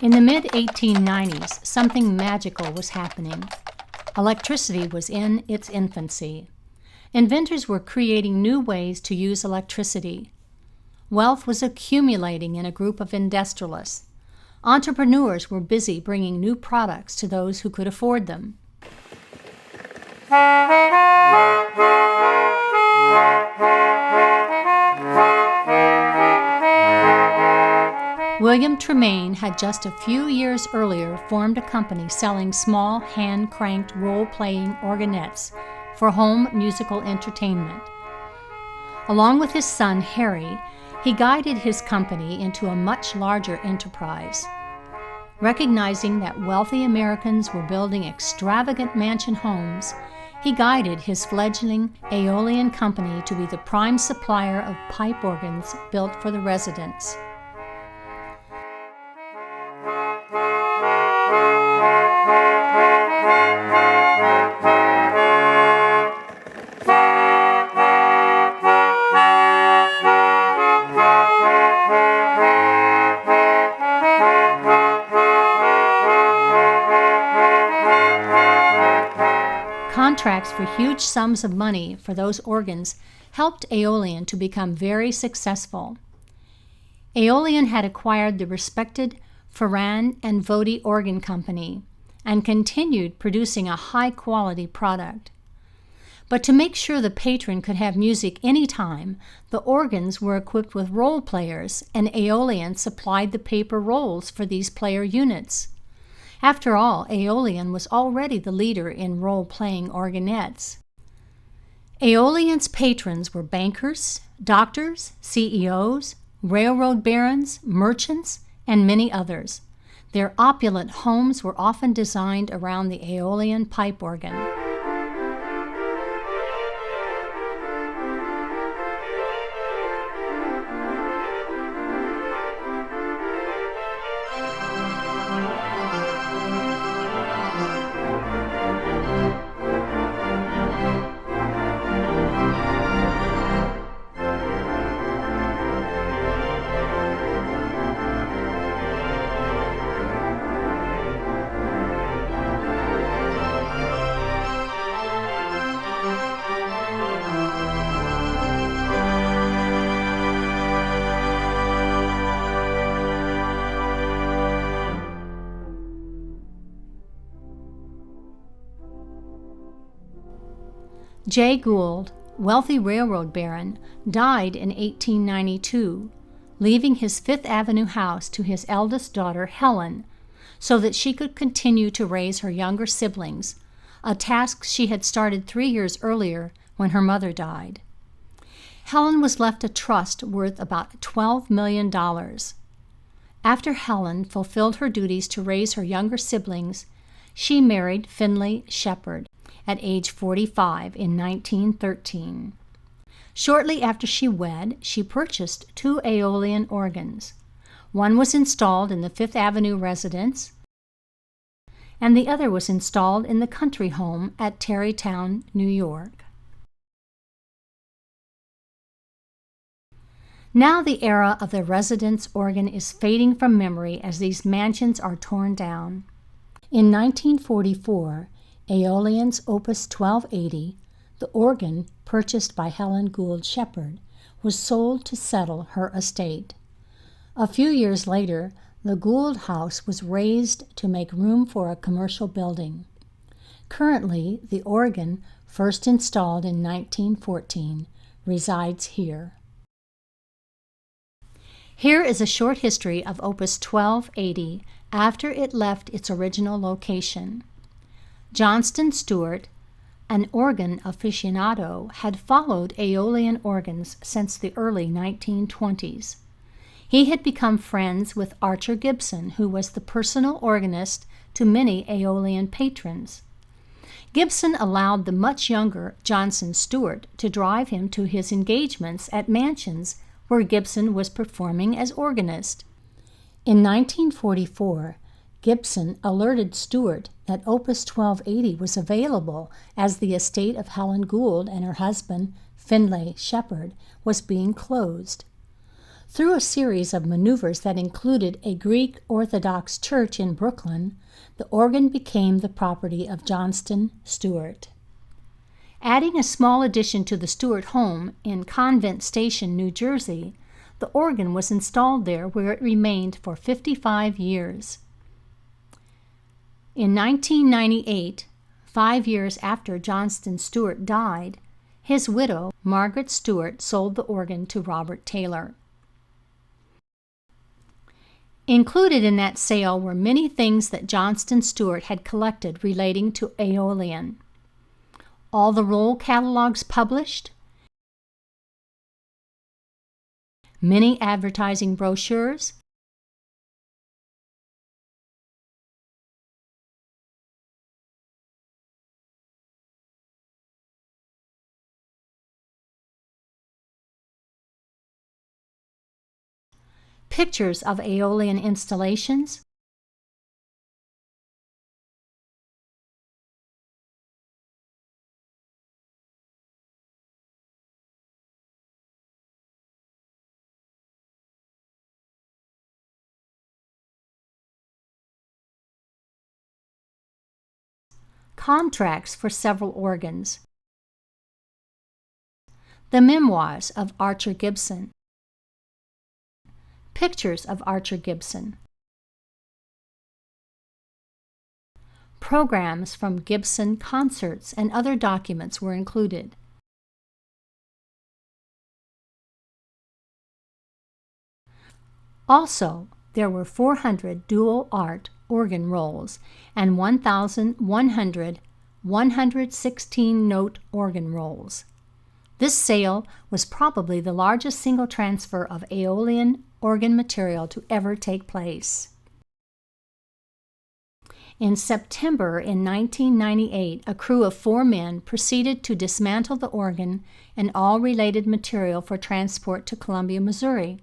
In the mid-1890s, something magical was happening. Electricity was in its infancy. Inventors were creating new ways to use electricity. Wealth was accumulating in a group of industrialists. Entrepreneurs were busy bringing new products to those who could afford them. William Tremaine had just a few years earlier formed a company selling small hand-cranked role-playing organettes for home musical entertainment. Along with his son Harry, he guided his company into a much larger enterprise. Recognizing that wealthy Americans were building extravagant mansion homes, he guided his fledgling Aeolian company to be the prime supplier of pipe organs built for the residents. Contracts for huge sums of money for those organs helped Aeolian to become very successful. Aeolian had acquired the respected Ferran and Vodi Organ Company and continued producing a high-quality product. But to make sure the patron could have music anytime, the organs were equipped with roll players, and Aeolian supplied the paper rolls for these player units. After all, Aeolian was already the leader in role-playing organettes. Aeolian's patrons were bankers, doctors, CEOs, railroad barons, merchants, and many others. Their opulent homes were often designed around the Aeolian pipe organ. Jay Gould, wealthy railroad baron, died in 1892, leaving his Fifth Avenue house to his eldest daughter, Helen, so that she could continue to raise her younger siblings, a task she had started 3 years earlier when her mother died. Helen was left a trust worth about $12 million. After Helen fulfilled her duties to raise her younger siblings, she married Finley Shepard at age 45 in 1913. Shortly after she wed, she purchased 2 Aeolian organs. One was installed in the Fifth Avenue residence, and the other was installed in the country home at Tarrytown, New York. Now the era of the residence organ is fading from memory as these mansions are torn down. In 1944, Aeolian's Opus 1280, the organ purchased by Helen Gould Shepard, was sold to settle her estate. A few years later, the Gould House was razed to make room for a commercial building. Currently, the organ, first installed in 1914, resides here. Here is a short history of Opus 1280 after it left its original location. Johnston Stewart, an organ aficionado, had followed Aeolian organs since the early 1920s. He had become friends with Archer Gibson, who was the personal organist to many Aeolian patrons. Gibson allowed the much younger Johnston Stewart to drive him to his engagements at mansions where Gibson was performing as organist. In 1944, Gibson alerted Stewart that Opus 1280 was available as the estate of Helen Gould and her husband, Finley Shepard, was being closed. Through a series of maneuvers that included a Greek Orthodox church in Brooklyn, the organ became the property of Johnston Stewart. Adding a small addition to the Stewart home in Convent Station, New Jersey, the organ was installed there where it remained for 55 years. In 1998, 5 years after Johnston Stewart died, his widow, Margaret Stewart, sold the organ to Robert Taylor. Included in that sale were many things that Johnston Stewart had collected relating to Aeolian. All the roll catalogs published, many advertising brochures, pictures of Aeolian installations, contracts for several organs, the memoirs of Archer Gibson, pictures of Archer Gibson, programs from Gibson concerts, and other documents were included. Also, there were 400 dual art organ rolls and 1,100 116-note organ rolls. This sale was probably the largest single transfer of Aeolian organ material to ever take place. In September in 1998, a crew of 4 men proceeded to dismantle the organ and all related material for transport to Columbia, Missouri.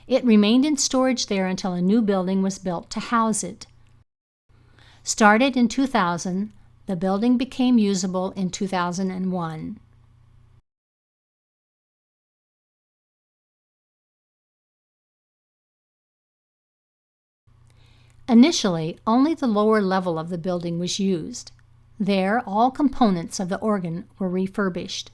It remained in storage there until a new building was built to house it. Started in 2000, the building became usable in 2001. Initially, only the lower level of the building was used. There, all components of the organ were refurbished.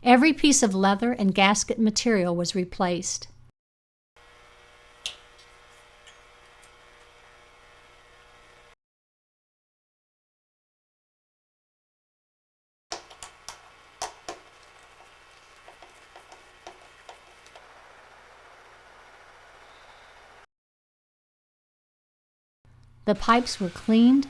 Every piece of leather and gasket material was replaced. The pipes were cleaned,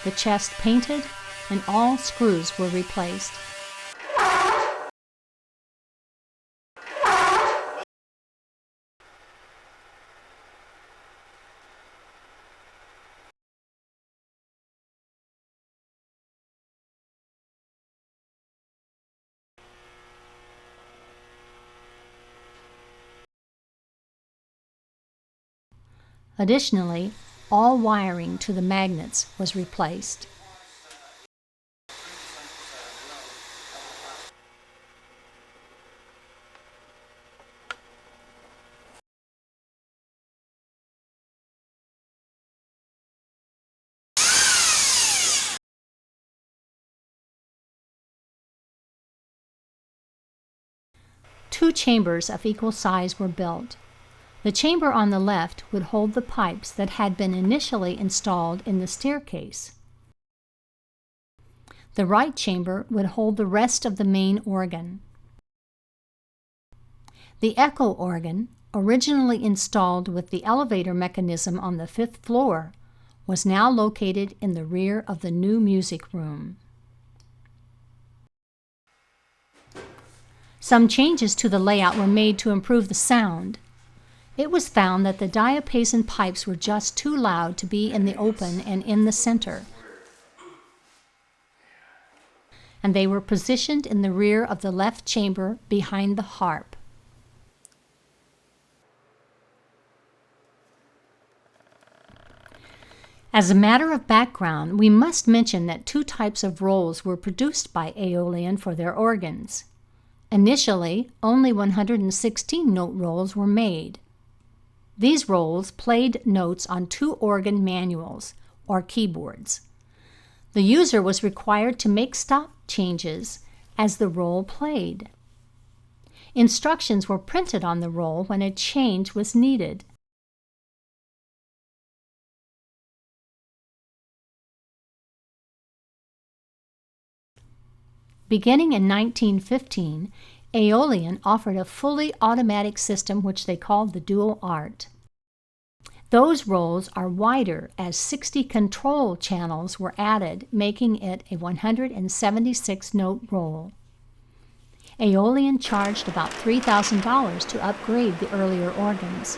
the chest painted, and all screws were replaced. Additionally, all wiring to the magnets was replaced. Two chambers of equal size were built. The chamber on the left would hold the pipes that had been initially installed in the staircase. The right chamber would hold the rest of the main organ. The echo organ, originally installed with the elevator mechanism on the 5th floor, was now located in the rear of the new music room. Some changes to the layout were made to improve the sound. It was found that the diapason pipes were just too loud to be in the open and in the center, and they were positioned in the rear of the left chamber behind the harp. As a matter of background, we must mention that two types of rolls were produced by Aeolian for their organs. Initially, only 116-note rolls were made. These rolls played notes on two organ manuals, or keyboards. The user was required to make stop changes as the roll played. Instructions were printed on the roll when a change was needed. Beginning in 1915, Aeolian offered a fully automatic system which they called the dual art. Those rolls are wider as 60 control channels were added, making it a 176-note roll. Aeolian charged about $3,000 to upgrade the earlier organs.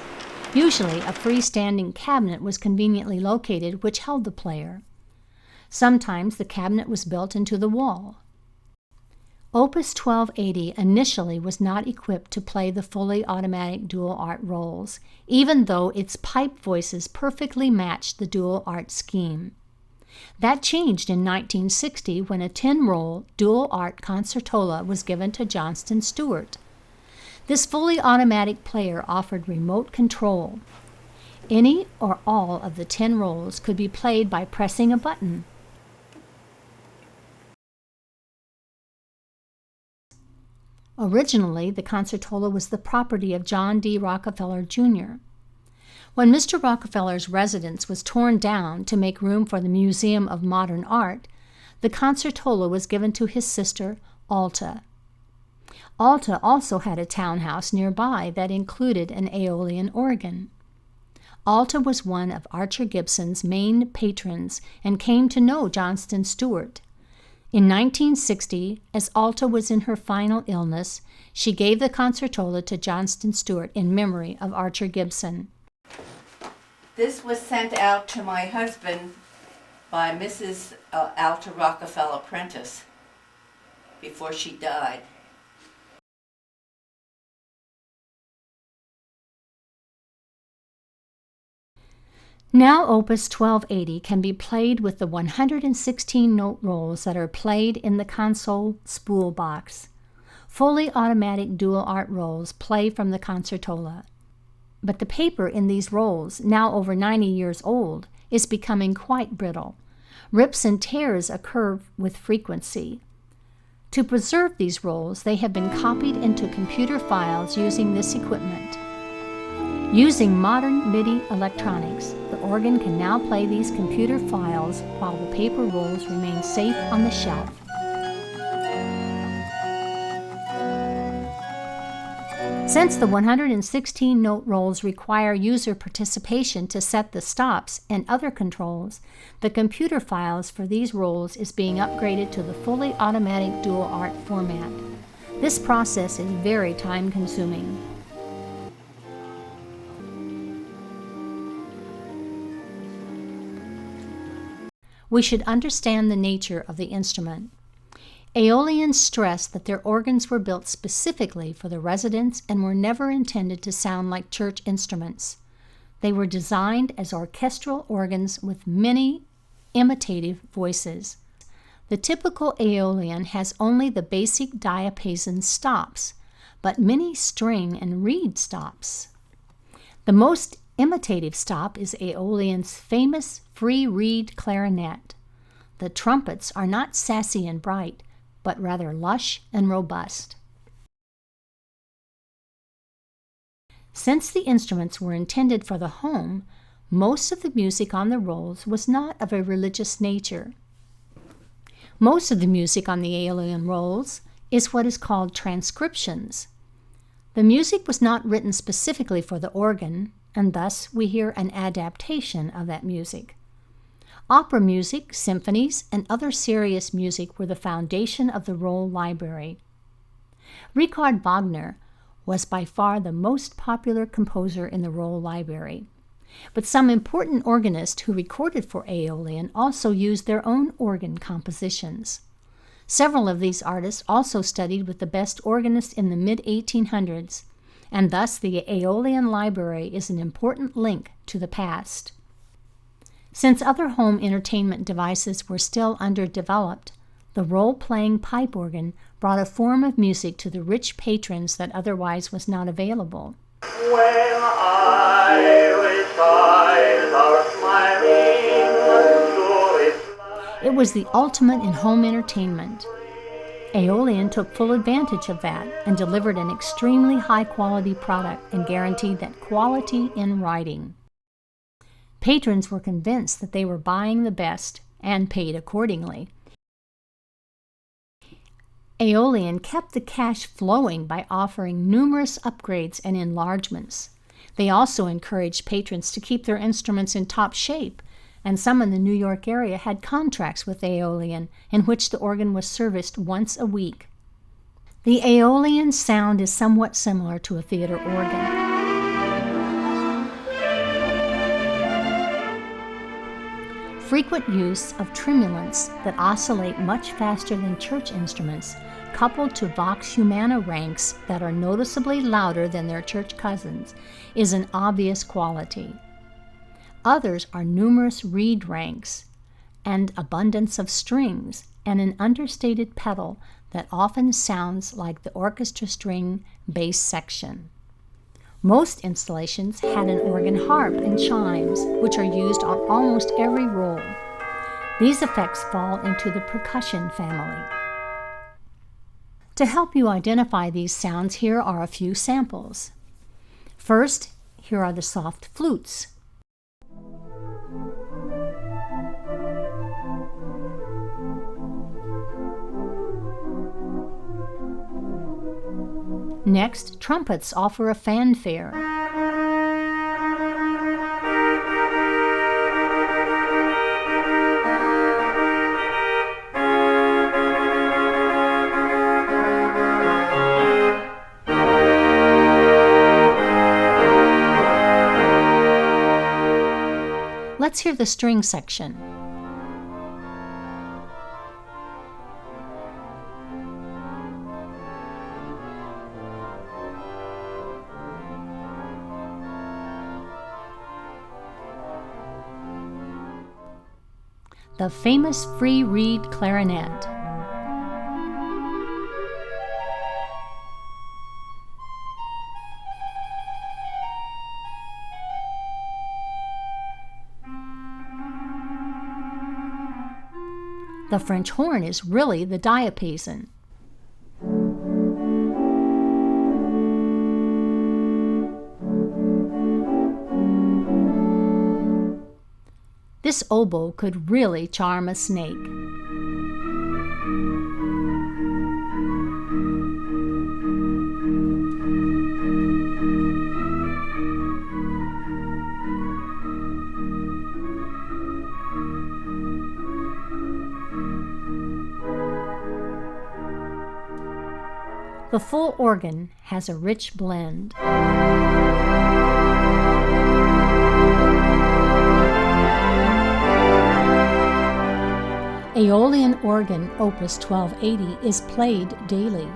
Usually, a freestanding cabinet was conveniently located which held the player. Sometimes the cabinet was built into the wall. Opus 1280 initially was not equipped to play the fully automatic dual art rolls, even though its pipe voices perfectly matched the dual art scheme. That changed in 1960 when a 10-roll dual art concertola was given to Johnston Stewart. This fully automatic player offered remote control. Any or all of the 10 rolls could be played by pressing a button. Originally, the concertola was the property of John D. Rockefeller, Jr. When Mr. Rockefeller's residence was torn down to make room for the Museum of Modern Art, the concertola was given to his sister, Alta. Alta also had a townhouse nearby that included an Aeolian organ. Alta was one of Archer Gibson's main patrons and came to know Johnston Stewart. In 1960, as Alta was in her final illness, she gave the concertola to Johnston Stewart in memory of Archer Gibson. This was sent out to my husband by Mrs. Alta Rockefeller Prentice before she died. Now Opus 1280 can be played with the 116-note rolls that are played in the console spool box. Fully automatic dual art rolls play from the concertola. But the paper in these rolls, now over 90 years old, is becoming quite brittle. Rips and tears occur with frequency. To preserve these rolls, they have been copied into computer files using this equipment. Using modern MIDI electronics, the organ can now play these computer files while the paper rolls remain safe on the shelf. Since the 116-note rolls require user participation to set the stops and other controls, the computer files for these rolls is being upgraded to the fully automatic dual art format. This process is very time-consuming. We should understand the nature of the instrument. Aeolians stressed that their organs were built specifically for the residents and were never intended to sound like church instruments. They were designed as orchestral organs with many imitative voices. The typical Aeolian has only the basic diapason stops, but many string and reed stops. The most imitative stop is Aeolian's famous free reed clarinet. The trumpets are not sassy and bright, but rather lush and robust. Since the instruments were intended for the home, most of the music on the rolls was not of a religious nature. Most of the music on the Aeolian rolls is what is called transcriptions. The music was not written specifically for the organ, and thus we hear an adaptation of that music. Opera music, symphonies, and other serious music were the foundation of the roll library. Richard Wagner, was by far the most popular composer in the roll library. But some important organists who recorded for Aeolian also used their own organ compositions. Several of these artists also studied with the best organists in the mid-1800s, and thus the Aeolian library is an important link to the past. Since other home entertainment devices were still underdeveloped, the role-playing pipe organ brought a form of music to the rich patrons that otherwise was not available. When I recite out my It was the ultimate in home entertainment. Aeolian took full advantage of that and delivered an extremely high-quality product and guaranteed that quality in writing. Patrons were convinced that they were buying the best and paid accordingly. Aeolian kept the cash flowing by offering numerous upgrades and enlargements. They also encouraged patrons to keep their instruments in top shape, and some in the New York area had contracts with Aeolian in which the organ was serviced once a week. The Aeolian sound is somewhat similar to a theater organ. Frequent use of tremulants that oscillate much faster than church instruments, coupled to vox humana ranks that are noticeably louder than their church cousins, is an obvious quality. Others are numerous reed ranks and abundance of strings and an understated pedal that often sounds like the orchestra string bass section. Most installations had an organ harp and chimes, which are used on almost every roll. These effects fall into the percussion family. To help you identify these sounds, here are a few samples. First, here are the soft flutes. Next, trumpets offer a fanfare. Let's hear the string section. The famous free reed clarinet. The French horn is really the diapason. This oboe could really charm a snake. The full organ has a rich blend. Aeolian organ Opus 1280 is played daily.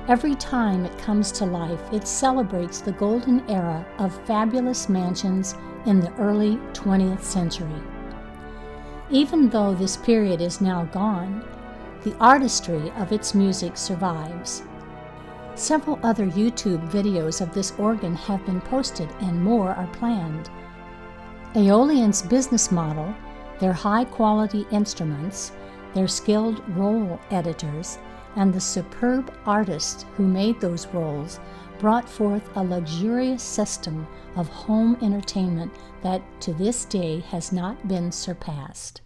Every time it comes to life, it celebrates the golden era of fabulous mansions in the early 20th century. Even though this period is now gone, the artistry of its music survives. Several other YouTube videos of this organ have been posted and more are planned. Aeolian's business model, their high-quality instruments, their skilled roll editors, and the superb artists who made those rolls brought forth a luxurious system of home entertainment that to this day has not been surpassed.